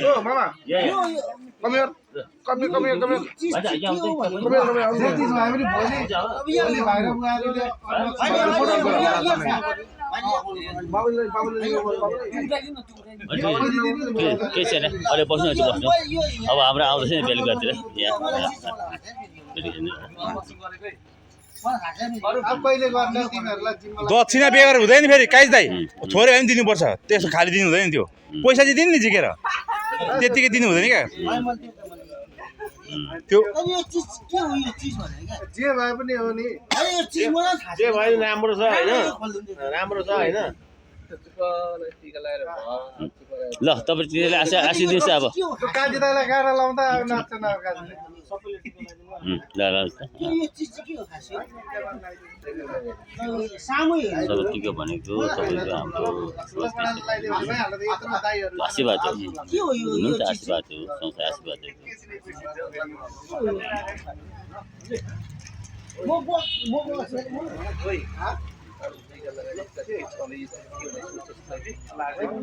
Oh, Mama. Come here. Come here. Come here. Come here. के छैन अहिले बस्नु बस्नु अब हाम्रो आउँदैछ नि बेलुकातिर दक्षिणा बेगर हुँदैन फेरि काइज दाइ छोरे पनि दिनुपर्छ त्यसो खाली दिनु हुँदैन त्यो पैसा चाहिँ दिनु नि झिकेर त्यतिकै दिनु हुँदैन क्या त्यो जे भए पनि हो नि जे भयो राम्रो छ हैन राम्रो छ हैन ल तपाईँ त्यसले आशिदिनुहोस् अब काजी दाइलाई गाडा लाउँदा अब नाच्छ न काजी ल ल सब टिको भनेको तपाईँको हाम्रो आशीर्वाद हो हुनु त आशीर्वाद हो संसार आशीर्वाद हो